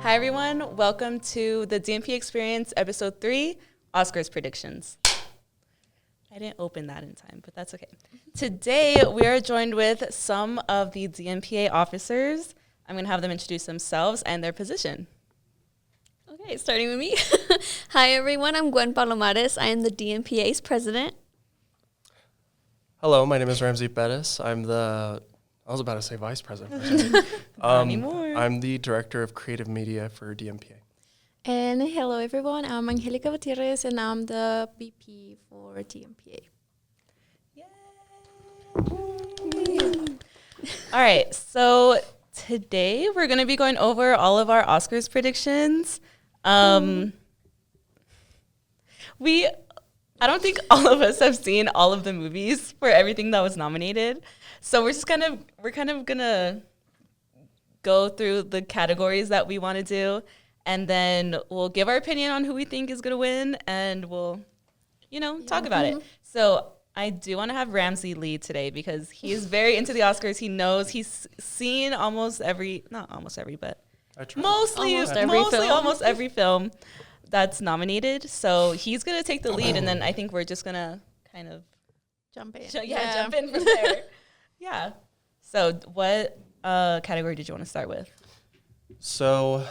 Hi everyone, welcome to the DMPA Experience Episode 3, Oscars Predictions. I didn't open that in time, but that's okay. Today we are joined with some of the DMPA officers. I'm going to have them introduce themselves and their position. Okay, starting with me. Hi everyone, I'm Gwen. I am the DMPA's president. Hello, my name is Ramsey. I was about to say vice president. Not anymore. I'm the director of creative media for DMPA. And hello everyone, I'm Angelica and I'm the VP for DMPA. All right, so today we're going to be going over all of our Oscars predictions. I don't think all of us have seen all of the movies for everything that was nominated. So we're kind of gonna go through the categories that we want to do, and then we'll give our opinion on who we think is gonna win, and we'll, talk about it. So I do want to have Ramsey lead today because he is very into the Oscars. He knows he's seen almost every film that's nominated. So he's gonna take the lead, and then I think we're just gonna kind of Jump in. Jump in from there. Yeah. So what category did you want to start with? So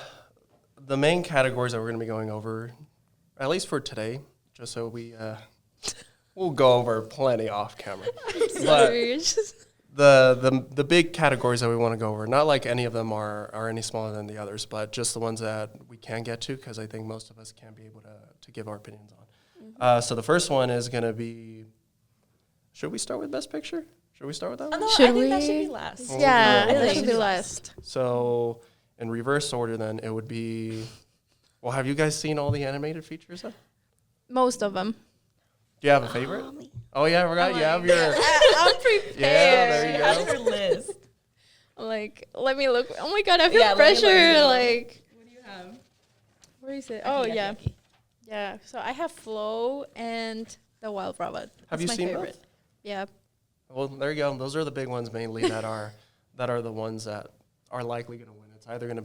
the main categories that we're going to be going over, at least for today, just so we'll go over plenty off camera. But the big categories that we want to go over, not like any of them are any smaller than the others, but just the ones that we can get to, because I think most of us can't be able to give our opinions on. Mm-hmm. So the first one is going to be, should we start with Best Picture? Should we start with that one? No, Should I think we? that should be last. Yeah, Okay. that should be last. So in reverse order then, it would be, well, have you guys seen all the animated features then? Most of them. Do you have a favorite? Oh yeah, I forgot you have your, I'm prepared. yeah, there you Have go. your list. Let me look. Oh my god, I feel Yeah, let me look pressure. too. What do you have? Where is it? Okay, Oh yeah. okay. Yeah. So I have Flow and The Wild Robot. Have That's you my seen favorite. both? Yeah. Well, there you go. Those are the big ones mainly that are the ones that are likely going to win. It's either going to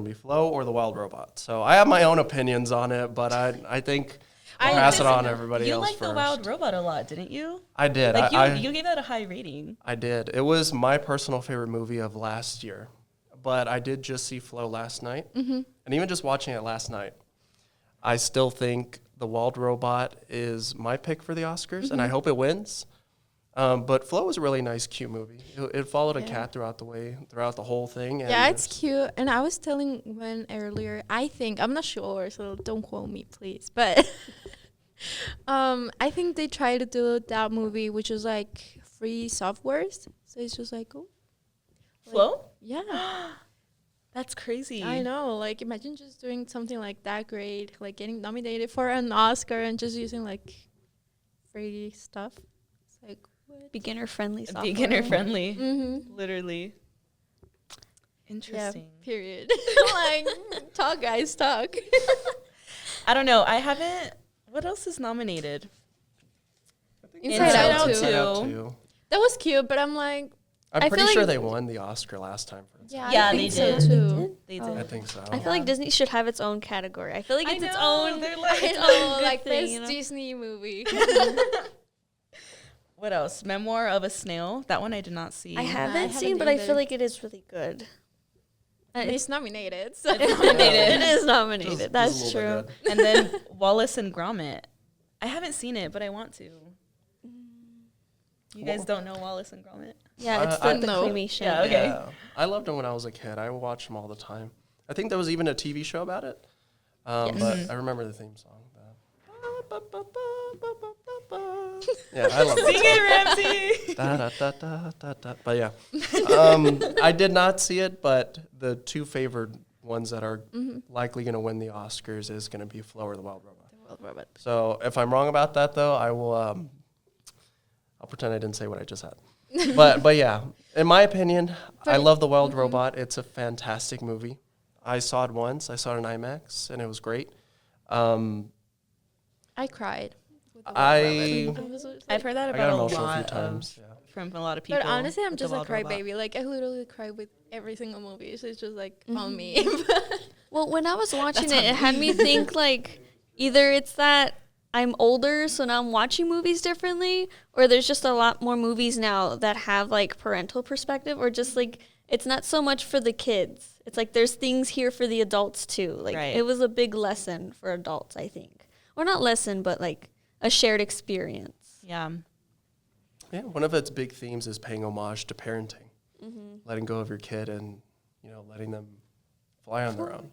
be Flow or The Wild Robot. So I have my own opinions on it, but I think I'll pass it on to everybody else You liked first. The Wild Robot a lot, didn't you? I did. Like you gave that a high rating. I did. It was my personal favorite movie of last year, but I did just see Flow last night, and even just watching it last night, I still think The Wild Robot is my pick for the Oscars, and I hope it wins. But Flow was a really nice, cute movie. It followed a cat throughout the whole thing. And Yeah, it's cute. And I was telling Gwen earlier, I'm not sure, so don't quote me, please. But I think they tried to do that movie, which was like free softwares. So it's just like, oh. Flow? Yeah. That's crazy. I know. Like, imagine just doing something like that great, like getting nominated for an Oscar and just using like free stuff. It's like, what? Beginner-friendly software. Beginner friendly. Mm-hmm. Literally. Interesting. Yeah, period. Like, talk, guys, talk. I don't know. What else is nominated? Inside Out too. Inside Out too. That was cute, but I'm like, I'm I pretty feel sure like- they won the Oscar last time for it. Yeah, I they think so did. too. They Oh. I did. think so. I feel like Disney should have its own category. I feel like it's its own. They're like, I know, good like thing, this you know? Disney movie. What else? Memoir of a Snail. That one I did not see. I haven't haven't seen, but I either. feel like it is really good. It's nominated. So. It's nominated. It is nominated. Just a That's little true. bit And then Wallace and Gromit. I haven't seen it, but I want to. You guys don't know Wallace and Gromit? Yeah, it's I the know. claymation. Yeah, okay. Yeah. I loved them when I was a kid. I watched them all the time. I think there was even a TV show about it. But I remember the theme song. Yeah, I love Sing it. it, Ramsey! Da, da, da, da, da, da. But yeah, I did not see it, but the two favored ones that are likely going to win the Oscars is going to be Flow or The Wild Robot. So if I'm wrong about that, though, I will. I'll pretend I didn't say what I just said. But yeah, in my opinion, I love The Wild Robot. It's a fantastic movie. I saw it once. I saw it in IMAX, and it was great. I cried. I've I've heard that I got about a emotional a lot few times. of from a lot of people. But honestly, I'm with just The a Wild Robot. crybaby. Like, I literally cry with every single movie. So it's just like on me. Well, when I was watching That's it, on it had me think like either it's that I'm older, so now I'm watching movies differently, or there's just a lot more movies now that have like parental perspective, or just like it's not so much for the kids. It's like there's things here for the adults too. Like Right. it was a big lesson for adults, I think. Or not lesson, but like a shared experience. Yeah. Yeah, one of its big themes is paying homage to parenting, letting go of your kid and, letting them fly on their own.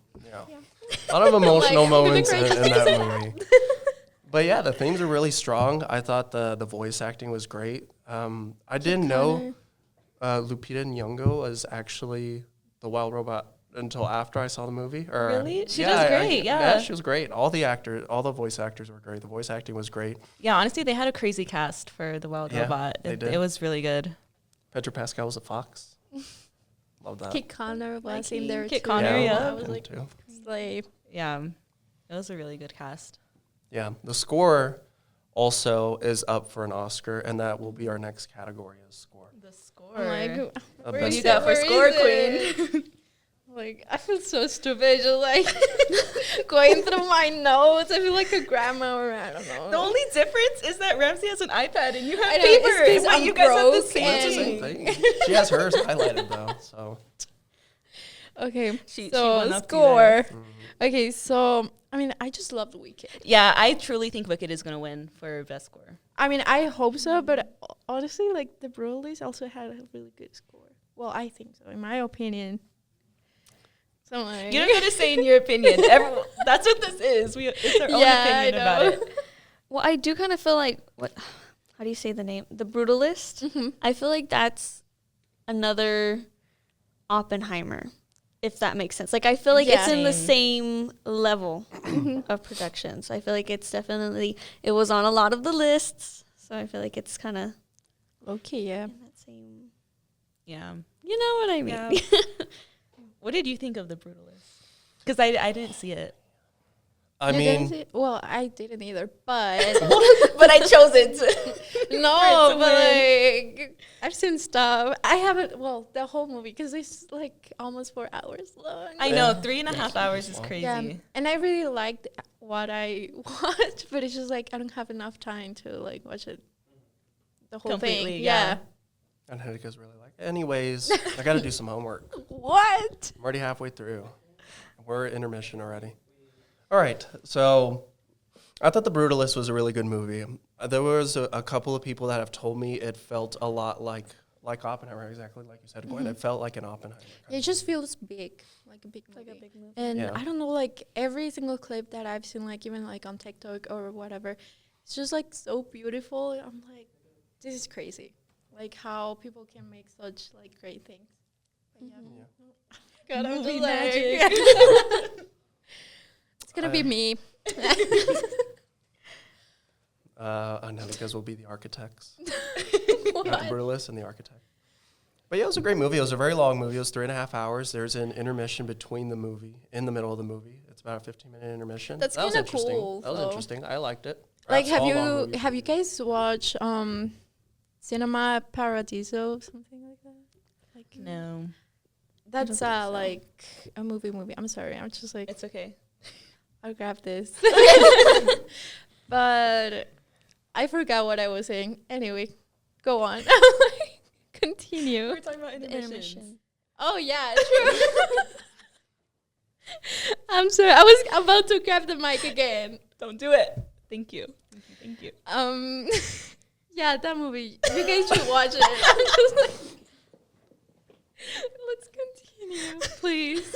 A lot of emotional moments in that movie. But yeah, the themes are really strong. I thought the voice acting was great. I didn't know Lupita Nyong'o was actually the Wild Robot until after I saw the movie. Really? She does great, yeah. She was great. All the voice actors were great. The voice acting was great. Yeah, honestly, they had a crazy cast for The Wild Robot. they did. It was really good. Pedro Pascal was a fox. Love that. Kit Connor was in there Kit too. Connor, yeah. I was him like, too. slave. Yeah. It was a really good cast. Yeah, the score also is up for an Oscar, and that will be our next category is score. The score. I'm like, A What best- do you got for Where score, is queen? like, I feel so stupid, just like going through my notes. I feel like a grandma, or I don't know. The only difference is that Ramsey has an iPad and you have I know, paper. it's 'cause But I'm you guys have the broke same That's the thing. same thing. She has hers highlighted though, so Okay, She so went up to score. Okay, so I mean, I just loved Wicked. Yeah, I truly think Wicked is going to win for best score. I mean, I hope so, but honestly, like the Brutalists also had a really good score. Well, I think so, in my opinion. So like, You don't get to say in your opinion. That's what this is. It's our own opinion about it. Well, I do kind of feel like how do you say the name? The Brutalist. I feel like that's another Oppenheimer, if that makes sense. Like I feel like it's in the same level of production. So I feel like it's definitely it was on a lot of the lists. So I feel like it's kind of Okay, yeah. in that same. Yeah. You know what I mean? Yeah. What did you think of The Brutalist? Because I didn't see it. I You mean, didn't see- well, I didn't either, but But I chose it. no, to but like I've seen stuff. I haven't. Well, the whole movie because it's like almost 4 hours long. I know, 3.5 hours is crazy. Yeah, and I really liked what I watched, but it's just like I don't have enough time to like watch it. The whole Completely, thing. yeah. Angelica's really like, anyways, I got to do some homework. What? I'm already halfway through. We're at intermission already. All right, so I thought The Brutalist was a really good movie. There was a couple of people that have told me it felt a lot like Oppenheimer, exactly like you said, Gwen. It felt like an Oppenheimer. It just feels big, like a big movie. Like a big movie. And Yeah. I don't know, like every single clip that I've seen, like even like on TikTok or whatever, it's just like so beautiful. I'm like, this is crazy. Like how people can make such like great things. But yeah. God, I'm Movie just like, magic. it's gonna be me. Angelica's will be the architects. The Brutalist and the architect. But yeah, it was a great movie. It was a very long movie. It was 3.5 hours. There's an intermission between the movie, in the middle of the movie. It's about a 15-minute intermission. That's That was kinda interesting. cool, That was though. interesting. I liked it. Like, Perhaps all long have movies you should be. guys watched Cinema Paradiso, something like that? Like No, that's think so. like a movie. I'm sorry, I'm just like it's okay. I'll grab this. But I forgot what I was saying. Anyway, go on. Continue. We're talking about The intermissions. intermission. Oh yeah, true. I'm sorry. I was about to grab the mic again. Don't do it. Thank you. Thank you. Yeah, that movie. You guys should watch it. I'm just like, let's continue, please.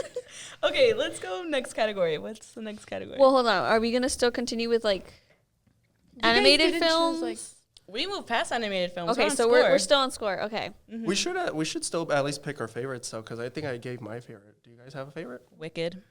Okay, let's go next category. What's the next category? Well, hold on. Are we gonna still continue with like animated didn't choose, films? like- we moved past animated films. Okay, on so score. we're still on score. Okay. We should still at least pick our favorites though, because I think I gave my favorite. Do you guys have a favorite? Wicked.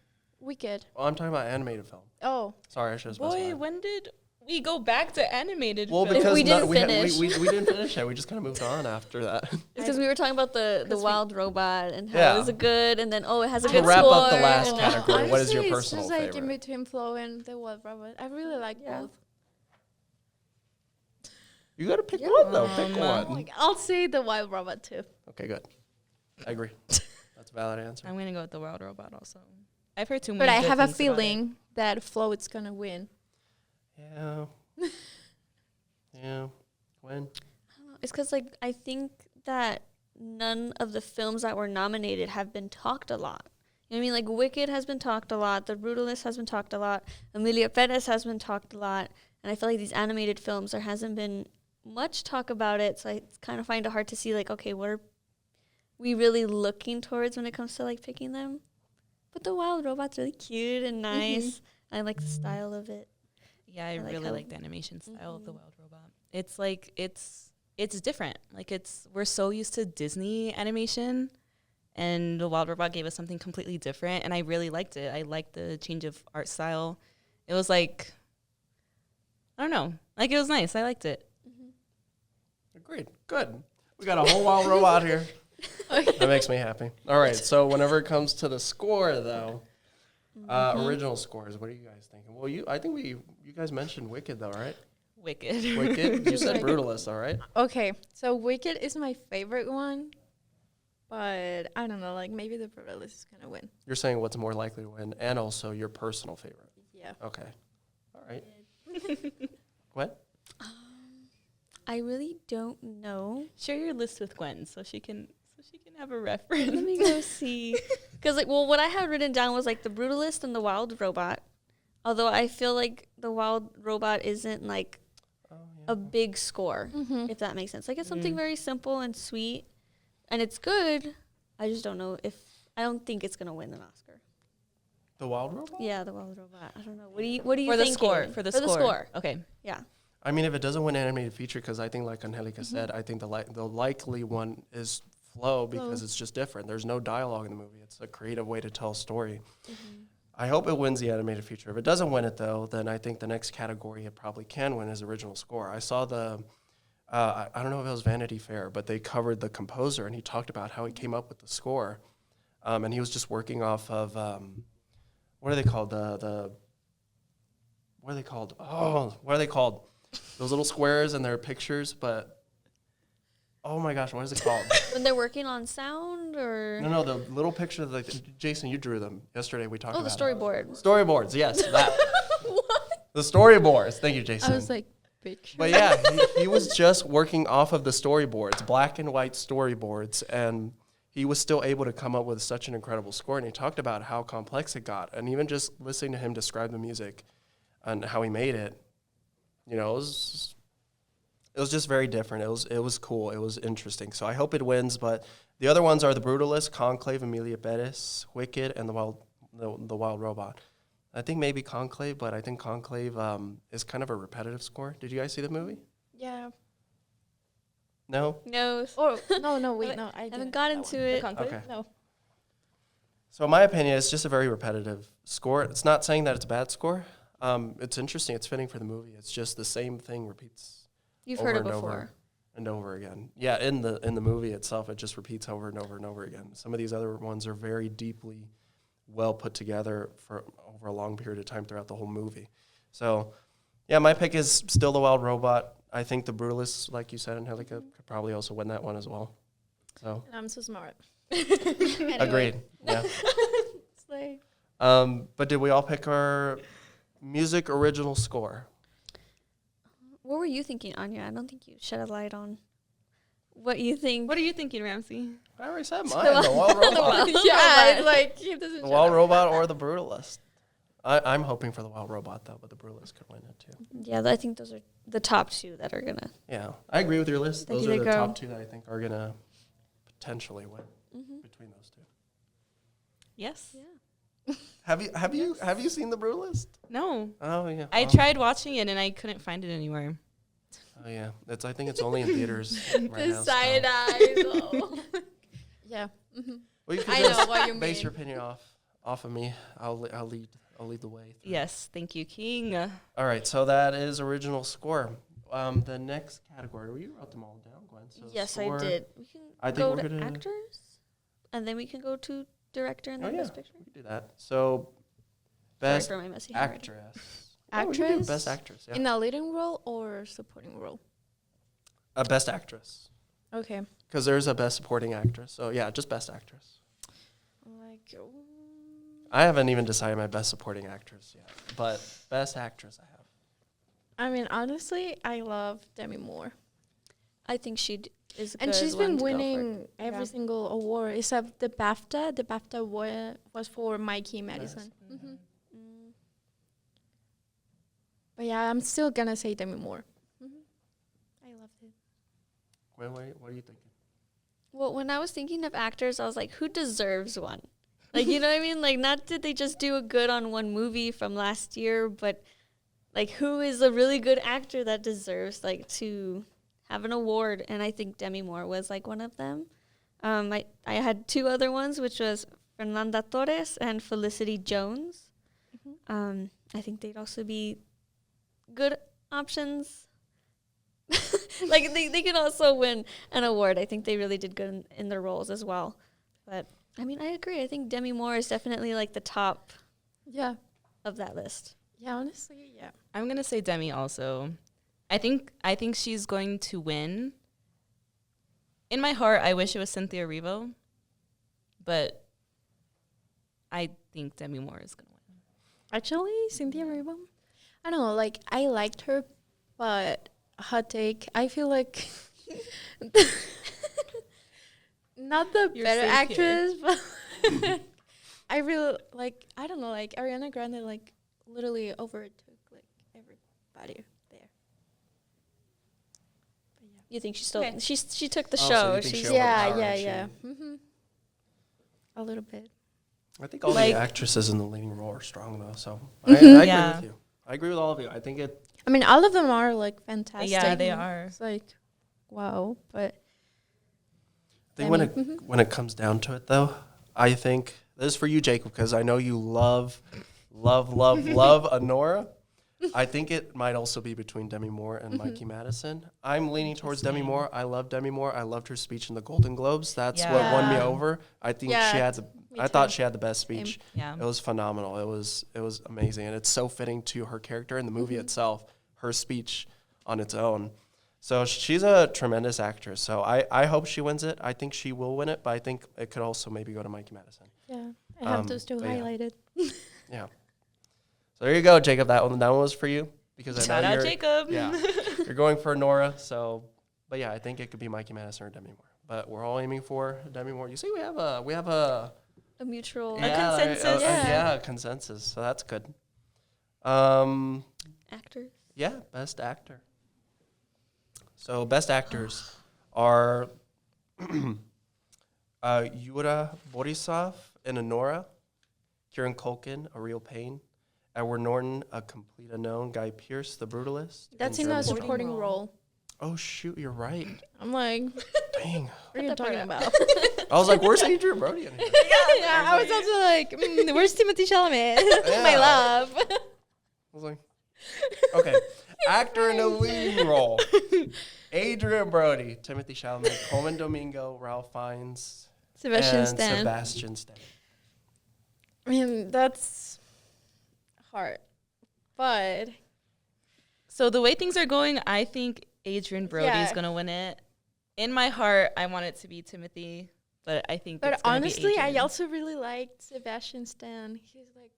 Wicked. Oh, I'm talking about animated film. Oh, Sorry, I should have Boy, specified. when did we go back to animated Well, films? because We didn't we finish. didn't finish yet. We just kind of moved on after that. It's because we were talking about the wild robot and how Yeah. it was a good, and then it has a To good wrap score. up the last and- category, what is your honestly, personal it's just like in favorite? between Flow and the Wild Robot. I really like Yeah. both. You got to pick one, though. Pick Oh one. I'll say the wild robot too. Okay, good. I agree. That's a valid answer. I'm gonna go with the Wild Robot also. I've heard too many. But I good have a things about it. feeling that Flo is gonna win. Yeah. Yeah. Gwen? It's because, like, I think that none of the films that were nominated have been talked a lot. You know what I mean? Like, Wicked has been talked a lot. The Brutalist has been talked a lot. Emilia Perez has been talked a lot. And I feel like these animated films, there hasn't been much talk about it. So I kind of find it hard to see, like, okay, what are we really looking towards when it comes to, like, picking them? But the Wild Robot's really cute and nice. I like the style of it. Yeah, I like really how- like the animation style of the Wild Robot. It's like it's different. Like we're so used to Disney animation, and the Wild Robot gave us something completely different, and I really liked it. I liked the change of art style. It was like, I don't know, like it was nice. I liked it. Agreed. Good. We got a whole wild robot here. That makes me happy. All right. So whenever it comes to the score, though, original scores, what are you guys thinking? Well, you guys mentioned Wicked, though, right? Wicked. Wicked. You said Brutalist, all right? Okay, so Wicked is my favorite one, but I don't know, like maybe the Brutalist is gonna win. You're saying what's more likely to win, and also your personal favorite. Yeah. Okay. All right. What? I really don't know. Share your list with Gwen so she can have a Let reference. me go see. Because, like, well, what I had written down was, like, the Brutalist and the Wild Robot. Although I feel like the Wild Robot isn't, like, a big score, if that makes sense. Like, it's something very simple and sweet, and it's good. I just don't know I don't think it's going to win an Oscar. The Wild Robot? Yeah, the Wild Robot. I don't know. What do you For the thinking? score. For the score. Okay. Yeah. I mean, if it doesn't win animated feature, because I think, like Angelica said, I think the likely one is Flow because it's just different. There's no dialogue in the movie. It's a creative way to tell a story. I hope it wins the animated feature. If it doesn't win it, though, then I think the next category it probably can win is original score. I saw I don't know if it was Vanity Fair, but they covered the composer, and he talked about how he came up with the score. And he was just working off of, what are they called? What are they called? Oh, what are they called? Those little squares and their pictures, but oh my gosh, what is it called? When they're working on sound or? No, the little picture. Jason, you drew them yesterday. We talked Oh, about the storyboard. Storyboards, yes, that. The storyboards. Thank you, Jason. I was like, picture. But yeah, he was just working off of the storyboards, black and white storyboards, and he was still able to come up with such an incredible score. And he talked about how complex it got, and even just listening to him describe the music and how he made it, you know, it was just very different. It was cool. It was interesting. So I hope it wins. But the other ones are The Brutalist, Conclave, Emilia Perez, Wicked, and the Wild Robot. I think maybe Conclave, but I think Conclave is kind of a repetitive score. Did you guys see the movie? Yeah. No? No. Oh no, wait, no, I haven't got into it. Okay. No. So in my opinion, it's just a very repetitive score. It's not saying that it's a bad score. It's interesting. It's fitting for the movie. It's just the same thing repeats. You've over heard it and before. over and over again. Yeah, in the movie itself, it just repeats over and over and over again. Some of these other ones are very deeply well put together for over a long period of time throughout the whole movie. So, yeah, my pick is still The Wild Robot. I think The Brutalist, like you said, Angelica, could probably also win that one as well. So, And I'm so smart. agreed. Yeah. Slay. But did we all pick our music original score? What were you thinking, Anya? I don't think you shed a light on what you think. What are you thinking, Ramsey? I already said mine. The Wild Robot. Yeah, it's like he doesn't. The Wild Robot or The Brutalist. I'm hoping for The Wild Robot, though, but The Brutalist could win it, too. Yeah, I think those are the top two that are gonna. Yeah, I agree with your list. There Those you are the go. top two that I think are going to potentially win between those two. Yes. Yeah. Have you seen The Brutalist? No. Oh, yeah. I Wow. tried watching it and I couldn't find it anywhere. Oh, yeah. I think it's only in theaters right now. The so- side eyes. Oh. Yeah. Well, you can I just know what you base mean. your opinion off of me. I'll lead the way. through. Yes. Thank you, King. All right, so that is original score. The next category, you wrote them all down, Gwen. So Yes, score, I did. We can I think go we're to gonna- actors, and then we can go to director and Oh, then yeah, best picture. we can do that. So, best Sorry for my messy handwriting. actress. Oh, we can do Actress? best actress, yeah. In a leading role or supporting role? A best actress. Okay. Because there's a best supporting actress. So, yeah, just best actress. Like, I haven't even decided my best supporting actress yet. But best actress I have. I mean, honestly, I love Demi Moore. I think she is good. And she's one been to go for. winning every single award except the BAFTA. The BAFTA was for Mikey Madison. Nice. Mm-hmm. But yeah, I'm still gonna say Demi Moore. Mm-hmm. I loved it. Gwen, what are you thinking? Well, when I was thinking of actors, I was like, who deserves one? Like, you know what I mean? Like, not did they just do a good on one movie from last year, but like, who is a really good actor that deserves like to have an award? And I think Demi Moore was like one of them. I had two other ones, which was Fernanda Torres and Felicity Jones. Mm-hmm. I think they'd also be good options. Like they could also win an award. I think they really did good in their roles as well. But I mean, I agree. I think Demi Moore is definitely like the top of that list. Yeah, honestly, yeah. I'm gonna say Demi also. I think she's going to win. In my heart, I wish it was Cynthia Erivo, but I think Demi Moore is gonna win. Actually, Cynthia Erivo, I don't know, like, I liked her, but hot take, I feel like not the You're better safe actress, but I really, like, I don't know, like, Ariana Grande, like, literally overtook, like, everybody there. But yeah. You think she still Okay. she took the Oh, so show? you think She's she Yeah, overpowered yeah, she- yeah. Mm-hmm. A little bit. I think all Like- the actresses in the leading role are strong, though. So I agree Yeah. with you. I agree with all of you. I think it. I mean, all of them are, like, fantastic. Yeah, they are. It's like, wow, but I think when Demi. it when it comes down to it, though, I think this is for you, Jacob, because I know you love Honora. I think it might also be between Demi Moore and Mikey Madison. I'm leaning towards Demi Moore. I love Demi Moore. I loved her speech in the Golden Globes. That's what won me Yeah. over. I think Yeah, she had the. me I thought too. she had the best speech. Yeah. It was phenomenal. It was amazing, and it's so fitting to her character in the movie itself. Her speech on its own. So she's a tremendous actress. So I hope she wins it. I think she will win it, but I think it could also maybe go to Mikey Madison. yeah, I have those two but yeah. highlighted. Yeah. So there you go, Jacob. That one was for you because I Shout know out you're Jacob. yeah you're going for Nora. So, but yeah, I think it could be Mikey Madison or Demi Moore. But we're all aiming for Demi Moore. You see, we have a a mutual consensus. yeah, consensus. So that's good. actor. Yeah, best actor. So best actors are Yura Borisov in Honora, Kieran Culkin, A Real Pain, Edward Norton, A Complete Unknown, Guy Pearce, The Brutalist. That's and in a Jeremy Strong. supporting role. Oh shoot, you're right. I'm like, Dang. what are you talking about? I was like, where's Adrian Brody in here? Yeah, I was also like, where's Timothée Chalamet? My Yeah. love. I was like, okay, actor in a leading role. Adrian Brody, Timothée Chalamet, Coleman Domingo, Ralph Fiennes, Sebastian and Stan. Sebastian Stan. I mean, that's hard. But So the way things are going, I think Adrian Brody is Yeah. gonna win it. In my heart, I want it to be Timothy, but I think. but it's gonna honestly, be I Adrian. also really liked Sebastian Stan. He's like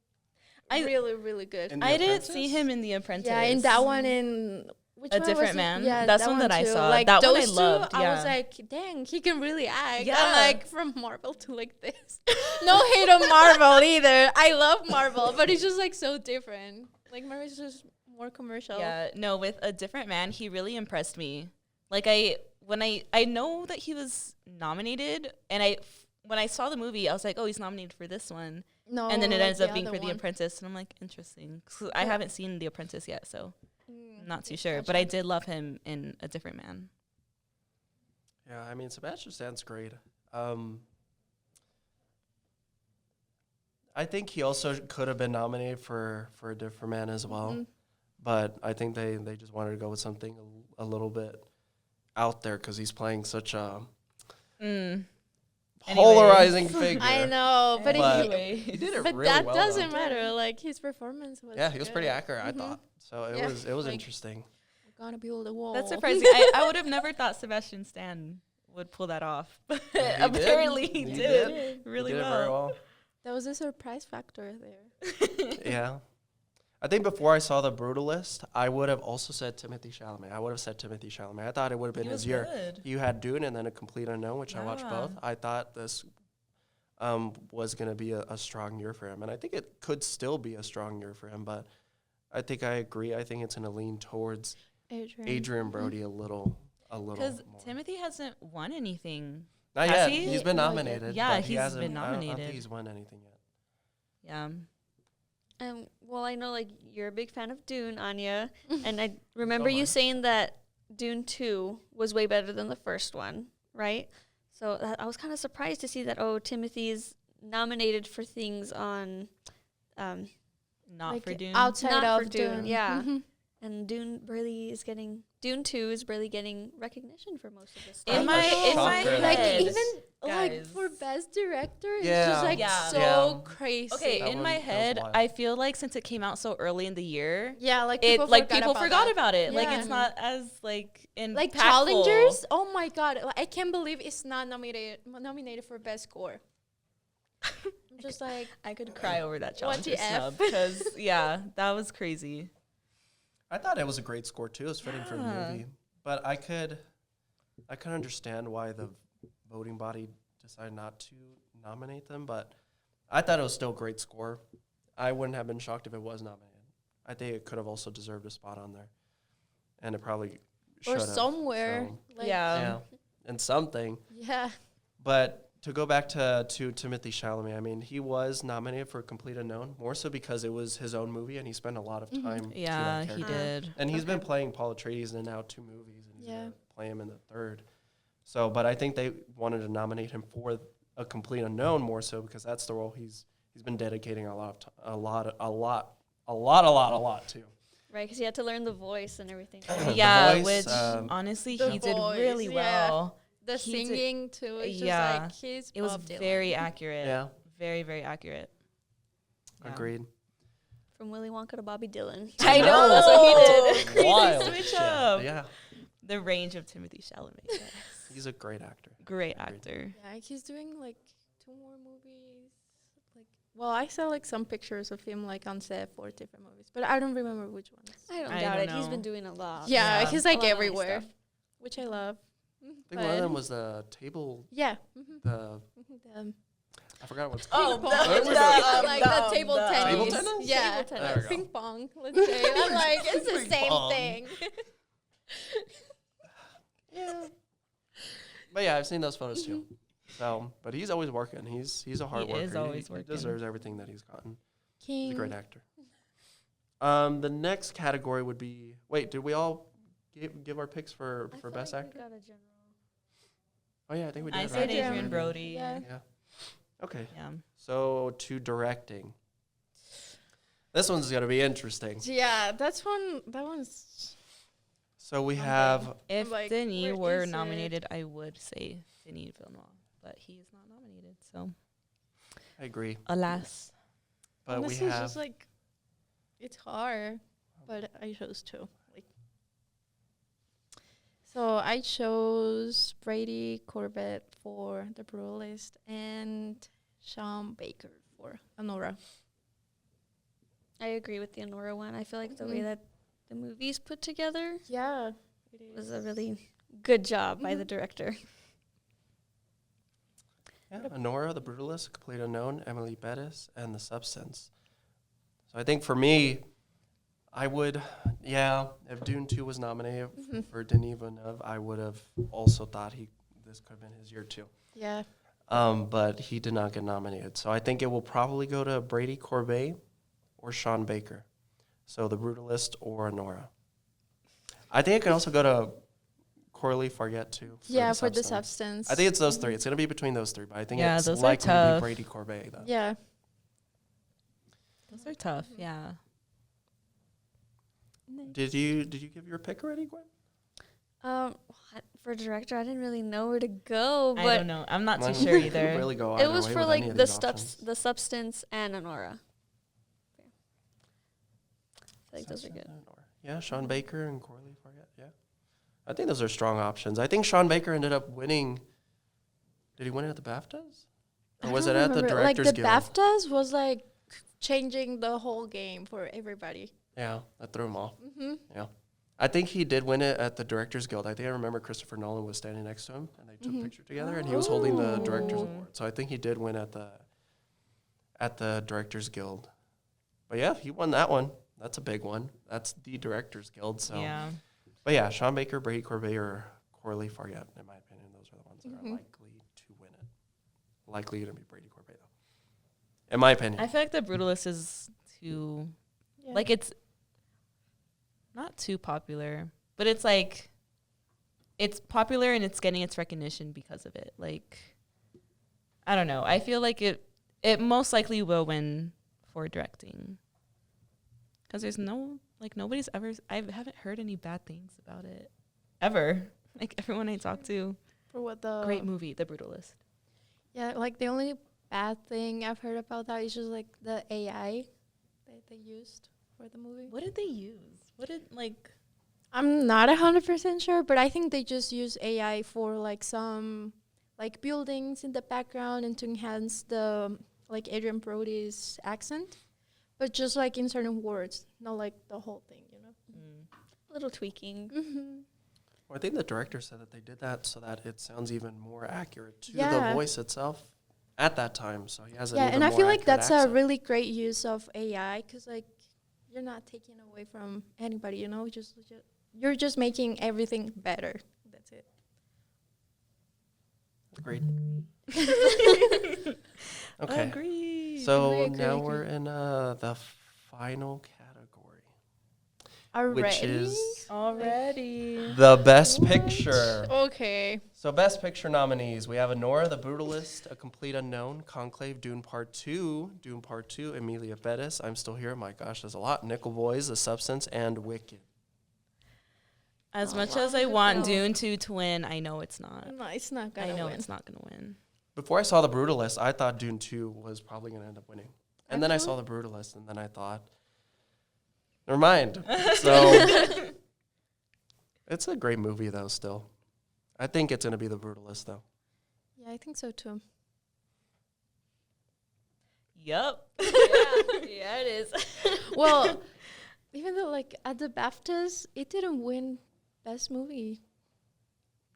I- really, really good. In The I didn't Apprentice? see him in The Apprentice. Yeah, in that one, in which A one Different was it? Man? Yeah, That's one that I too. saw. Like That one I those two, loved, I was yeah. like, dang, he can really act. Yeah. I'm like, from Marvel to like this. No hate on Marvel either. I love Marvel, but it's just like so different. Like Marvel's just more commercial. Yeah, no, with A Different Man, he really impressed me. Like when I know that he was nominated, and when I saw the movie, I was like, oh, he's nominated for this one, No, and then it like ends up the being other for The one. Apprentice, and I'm like, interesting. 'Cause I haven't seen The Apprentice yet, so I'm not too sure. Gotcha. But I did love him in A Different Man. Yeah, I mean, Sebastian Stan's great. I think he also could have been nominated for A Different Man as well. But I think they just wanted to go with something a little bit out there because he's playing such a polarizing figure. I know, but, But he, he did it but really that well. though. doesn't matter. Like his performance was. Yeah, he was pretty good. accurate, I thought. So it Yeah, was like- interesting. gonna build a wall. That's surprising. I would have never thought Sebastian Stan would pull that off. But apparently he did really well. Very well. That was a surprise factor there. Yeah. I think before I saw The Brutalist, I would have also said Timothy Chalamet. I thought it would have been his year. Good. You had Dune and then A Complete Unknown, which I watched both. I thought this was going to be a strong year for him. And I think it could still be a strong year for him. But I think I agree. I think it's going to lean towards Adrian Brody a little more. Because Timothy hasn't won anything. Not Has yet. he? He's been nominated. Yeah, but he's been I don't nominated. think he's won anything yet. Yeah. Well, I know like you're a big fan of Dune, Anya, and I remember you saying that Dune 2 was way better than the first one, right? So I was kind of surprised to see that Timothy's nominated for things on Not like for Dune. outside not of for Dune, Dune. yeah. And Dune 2 is really getting recognition for most of this stuff. In my Shocker. Like head, even like guys. for best director, it's Yeah. just like Yeah. so Yeah. crazy. Okay, That in one- my that was head, wild. I feel like since it came out so early in the year, Yeah, like people people forgot about it. Like Yeah. it's not as like in like challengers. Oh my god, like, I can't believe it's not nominated for best score. I'm just like, I could cry over that What challenge the F? snub because that was crazy. I thought it was a great score too. It was fitting for the movie, but I could understand why the voting body decided not to nominate them. But I thought it was still a great score. I wouldn't have been shocked if it was nominated. I think it could have also deserved a spot on there, and it probably should or have. somewhere. So, Like, yeah, and something. Yeah. But to go back to Timothy Chalamet, I mean, he was nominated for Complete Unknown, more so because it was his own movie and he spent a lot of time. to Yeah, that he character. did. And he's been playing Paul Atreides in now 2 movies, and he's Yeah. gonna play him in the 3rd. So, but I think they wanted to nominate him for A Complete Unknown more so because that's the role he's been dedicating a lot to. Right, because he had to learn the voice and everything. Yeah, voice, which honestly honestly the he did voice, really yeah. well. The He did- singing too. It's yeah. just like he's It was Bob Dylan. very accurate. Yeah, Very, very accurate. Yeah. agreed. From Willy Wonka to Bobby Dylan. I know. That's what he did. Crazy Wild switch shit. up. Yeah, The range of Timothy Chalamet. Yes. he's a great actor. Great actor. Yeah, he's doing like 2 more movies. Like, well, I saw like some pictures of him like on set for different movies, but I don't remember which ones. I don't I doubt don't it. He's know. been doing a lot. Yeah, Yeah. he's A like lot of nice everywhere, stuff. which I love. I think one of them was the table. Yeah. The The I forgot what's Oh, called. like the table tennis. Table tennis? Yeah, Table There we go. ping pong. Let's say I'm like it's the Ping same pong. thing. Yeah. But yeah, I've seen those photos too. So, but he's always working. He's a hard worker. is always working. He deserves everything that he's gotten. He's King. a great actor. The next category would be. Wait, did we all give our picks for I feel best like we actor? got a general. Oh yeah, I think we did. I right? said Adrian Adrian Brody. Yeah. Yeah. Okay. Yeah. So to directing. This one's gonna be interesting. Yeah, that's one. That one's. So we have. If Like, Denis where were is it? nominated, I would say Denis Villeneuve, but he is not nominated. So, I agree, alas. but Honestly, we it's have. just like it's hard, but I chose 2. Like, so I chose Brady Corbett for The Brutalist and Sean Baker for Anora. I agree with the Honora one. I feel like the way Mhm. that the movie's put together Yeah, it was is. a really good job by the director. Yeah, Honora, The Brutalist, Complete Unknown, Emily Bettis, and The Substance. So I think for me, I would, if Dune 2 was nominated for Denis Villeneuve, I would have also thought this could have been his year too. Yeah. But he did not get nominated. So I think it will probably go to Brady Corbet or Sean Baker. So The Brutalist or Honora. I think it can also go to Coralie Farget too. Yeah, for The Substance. I think it's those 3. It's going to be between those 3, but I think Yeah, it's those are likely to be tough. Brady Corbet though. Yeah. Those are tough. Yeah. Did you give your pick already, Gwen? For director, I didn't really know where to go, I but don't know. I'm not too Mine sure didn't either. really go it either was way for with like any of the these options. the Substance and Honora. I feel like those are good. Yeah, Sean Baker and Corley Fargett. Yeah. I think those are strong options. I think Sean Baker ended up winning. Did he win it at the BAFTAs? Or was it at the Directors Guild? Like the BAFTAs was like changing the whole game for everybody. Yeah, that threw them off. Mm-hmm. Yeah. I think he did win it at the Directors Guild. I think I remember Christopher Nolan was standing next to him, and they took a picture together, and he was holding the Directors Award. So I think he did win at the Directors Guild. But yeah, he won that one. That's a big one. That's the Directors Guild. So Yeah. But yeah, Sean Baker, Brady Corbet, or Corley Fargett, in my opinion, those are the ones that are likely to win it. Likely going to be Brady Corbet, though. In my opinion. I feel like the Brutalist is too, like, it's not too popular, but it's like, it's popular and it's getting its recognition because of it. Like, I don't know. I feel like it most likely will win for directing. Because there's nobody's ever, I haven't heard any bad things about it. Ever. Like, everyone I talk to. For what the... Great movie, The Brutalist. Yeah, like, the only bad thing I've heard about that is just, like, the AI that they used for the movie. What did they use? What did, like... I'm not 100% sure, but I think they just use AI for, like, some, like, buildings in the background and to enhance the, like, Adrian Brody's accent. But just, like, in certain words, not, like, the whole thing, you know? A little tweaking. Mm-hmm. Well, I think the director said that they did that so that it sounds even more accurate to the voice itself at that time. So he has an even and I more feel like that's accent. a really great use of AI because, like, you're not taking away from anybody, you know? You're just making everything better. That's it. Agreed. Okay. Agreed. So now we're in the final category, which is Already. the Best Picture. Okay. So Best Picture nominees, we have Anora, The Brutalist, A Complete Unknown, Conclave, Dune Part 2, Emilia Bettis, I'm Still Here, my gosh, there's a lot, Nickel Boys, The Substance, and Wicked. As much as I want Dune 2 to win, I know it's not. No, it's not gonna I know win. it's not going to win. Before I saw The Brutalist, I thought Dune 2 was probably going to end up winning. And then I saw The Brutalist, and then I thought, never mind. So it's a great movie, though, still. I think it's going to be The Brutalist, though. Yeah, I think so too. Yup. Yeah, it is. Well, even though, like, at the BAFTAs, it didn't win Best Movie.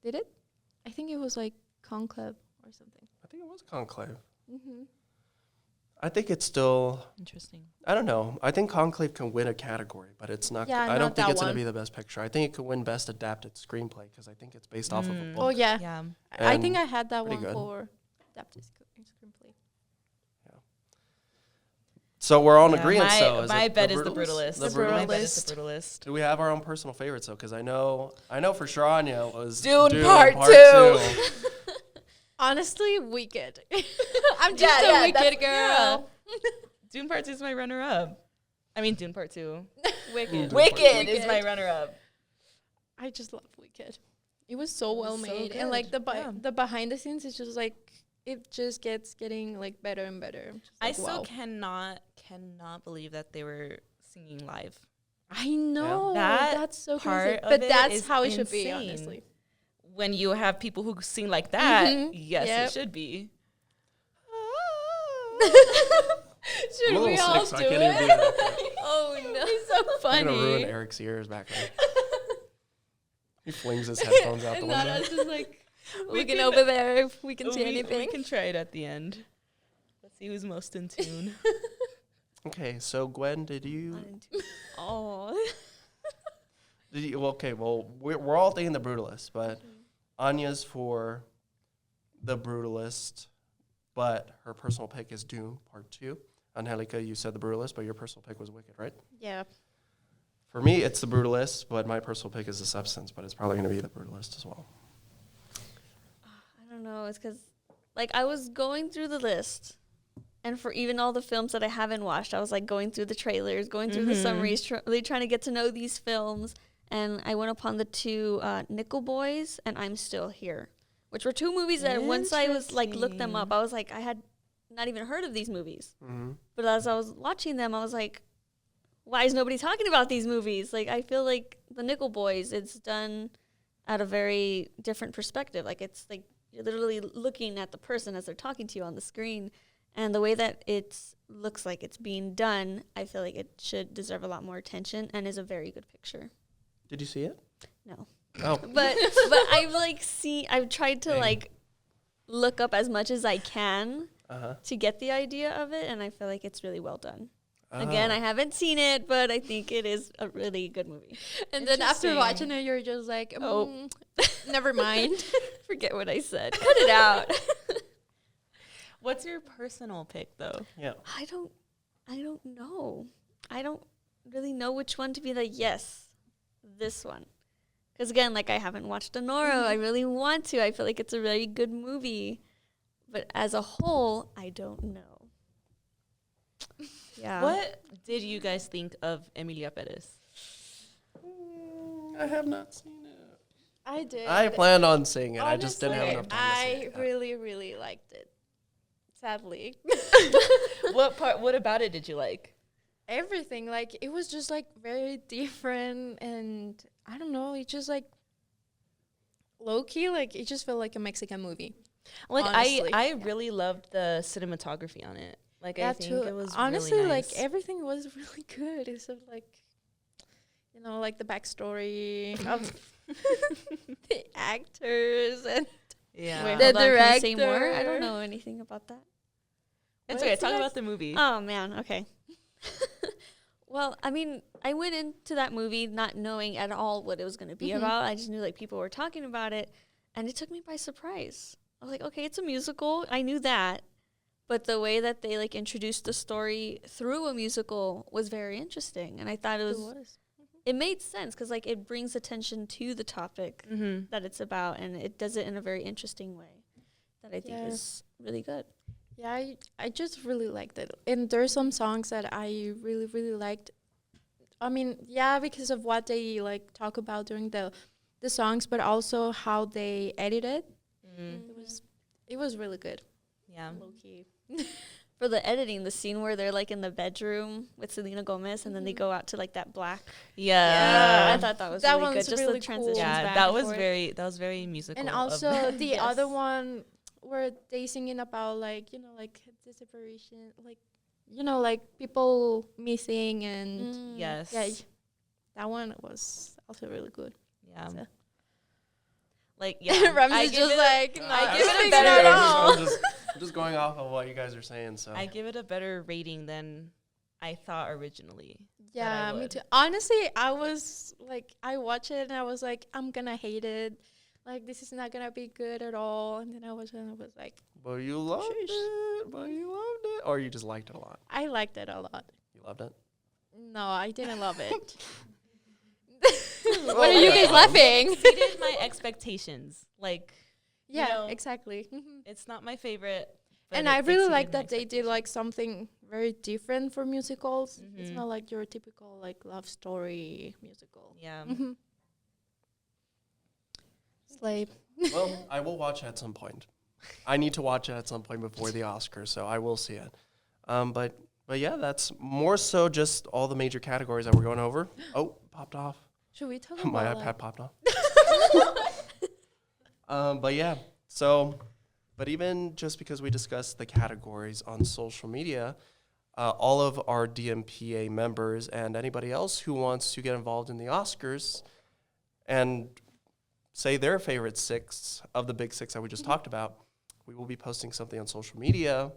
Did it? I think it was, like, Conclave or something. I think it was Conclave. Mm-hmm. I think it's still, Interesting. I don't know. I think Conclave can win a category, but it's not. Yeah, I not don't think that it's going to one. be the Best Picture. I think it could win Best Adapted Screenplay because I think it's based off of a book. Oh, yeah. Yeah. I think And I had that pretty one good. for adapted screenplay. So we're all in Yeah, agreement. So is my it bet The is The Brutalist? Brutalist. The My bet is Brutalist. The Brutalist. Do we have our own personal favorites though? Because I know for sure Anya was Dune Part 2. 2. Honestly, Wicked. I'm just a Wicked girl. Dune Part 2 is my runner-up. I mean, Dune Part 2. Wicked. Wicked is my runner-up. I just love Wicked. It was so well so made, good. and like Yeah. the behind the scenes is just like it just getting like better and better. Just I like, still wow. cannot believe that they were singing live. I know That that's so part crazy, of but it that's is how it should be, insane. honestly. When you have people who sing like that, Mhm. yes, Yep. it should be. Should I'm a we little all sick, so do I can't even do it? that. Oh no. It's so I'm gonna ruin funny. Eric's ears back there. He flings his headphones out the And not window. us just like We looking can- over there if we can see We anything. can try it at the end. Let's see who's most in tune. Okay, so Gwen, did you? Oh. Well, okay, well we're all thinking The Brutalist, but Anya's for The Brutalist, but her personal pick is Dune Part 2. Angelica, you said The Brutalist, but your personal pick was Wicked, right? Yeah. For me, it's The Brutalist, but my personal pick is The Substance, but it's probably going to be The Brutalist as well. I don't know. It's because, like, I was going through the list, and for even all the films that I haven't watched, I was like going through the trailers, going through the summaries, really trying to get to know these films. And I went upon the two Nickel Boys and I'm Still Here, which were two movies that once I was like looked them up, I was like, I had not even heard of these movies. Mm-hmm. But as I was watching them, I was like, why is nobody talking about these movies? Like, I feel like the Nickel Boys, it's done at a very different perspective. Like, it's like you're literally looking at the person as they're talking to you on the screen. And the way that it looks like it's being done, I feel like it should deserve a lot more attention and is a very good picture. Did you see it? No. Oh. But I've tried to like look up as much as I can to get the idea of it, and I feel like it's really well done. Again, I haven't seen it, but I think it is a really good movie. And then after watching it, you're just like, never mind. Forget what I said. Cut it out. What's your personal pick, though? Yeah. I don't know. I don't really know which one to be like, yes, this one. Because again, like, I haven't watched Honoro. I really want to. I feel like it's a really good movie. But as a whole, I don't know. Yeah. What did you guys think of Emilia Perez? I have not seen it. I did. I planned on seeing it. Honestly, I just didn't have enough time to see it. I really, really liked it. Sadly. What about it did you like? Everything. Like, it was just, like, very different. And I don't know. It just, like, low-key. Like, it just felt like a Mexican movie. Like, honestly. I really loved the cinematography on it. Like, I think it was honestly really nice. like everything was really good. It's sort of like, you know, like the backstory of the actors and Wait, the hold on, can director. you say more? I don't know anything about that. It's okay. Talk about the movie. Oh man, okay. Well, I mean, I went into that movie not knowing at all what it was going to be about. I just knew like people were talking about it, and it took me by surprise. I was like, okay, it's a musical. I knew that. But the way that they like introduced the story through a musical was very interesting, and I thought it made sense because like it brings attention to the topic that it's about, and it does it in a very interesting way that I think is really good. Yeah, I just really liked it, and there's some songs that I really really liked. I mean, yeah, because of what they like talk about during the songs, but also how they edit it. It was really good. Yeah. Low key. For the editing, the scene where they're like in the bedroom with Selena Gomez, and then they go out to like that black. Yeah. I thought that was That really good. one's Just really the cool. transitions Yeah, back that and was forth. very musical. And also the Yes. other one where they singing about like, you know, like the separation, like, you know, like people missing and Yes. yeah, that one was also really good. Yeah. So. Like, yeah. Ramsey's just like, no, I give it a figured better- it out. I'm just going off of what you guys are saying. So I give it a better rating than I thought originally. Yeah, I me would. too. Honestly, I was like, I watched it and I was like, I'm gonna hate it. Like, this is not gonna be good at all. And then I watched it and I was like, but you loved it. But you loved it, or you just liked it a lot. I liked it a lot. You loved it. No, I didn't love it. What are you guys laughing? Exceeded my expectations. Like, Yeah, you know, exactly. it's not my favorite. But And it I really exceeded like my that they did like something very different for musicals. It's Mhm. not like your typical like love story musical. Yeah. Slave. Well, I will watch it at some point. I need to watch it at some point before the Oscars, so I will see it. But yeah, that's more so just all the major categories that we're going over. Oh, popped off. Should we talk My about iPad popped off. But yeah, so, but even just because we discussed the categories on social media, all of our DMPA members and anybody else who wants to get involved in the Oscars and say their favorite six of the big six that we just talked about, we will be posting something on social media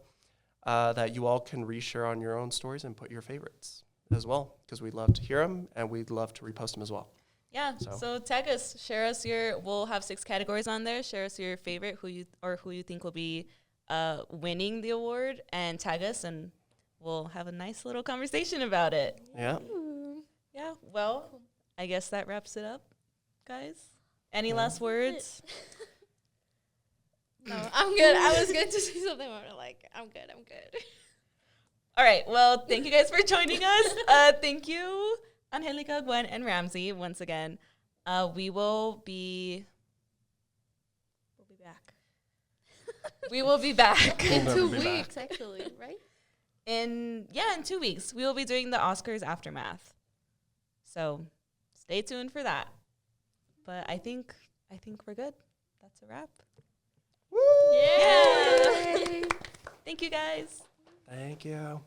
that you all can reshare on your own stories and put your favorites as well, because we'd love to hear them and we'd love to repost them as well. Yeah. So tag us, share us we'll have 6 categories on there. Share us your favorite, who you think will be winning the award, and tag us, and we'll have a nice little conversation about it. Yeah. Yeah. Well, I guess that wraps it up, guys. Any last words? No, I'm good. I was going to say something more like, I'm good. All right. Well, thank you guys for joining us. Thank you, Angelica, Gwen, and Ramsey once again. We'll be back. We will be back We'll In never 2 be back. weeks, actually, right? in 2 weeks, we will be doing the Oscars aftermath. So stay tuned for that. But I think we're good. That's a wrap. Woo! Yeah. Thank you guys. Thank you.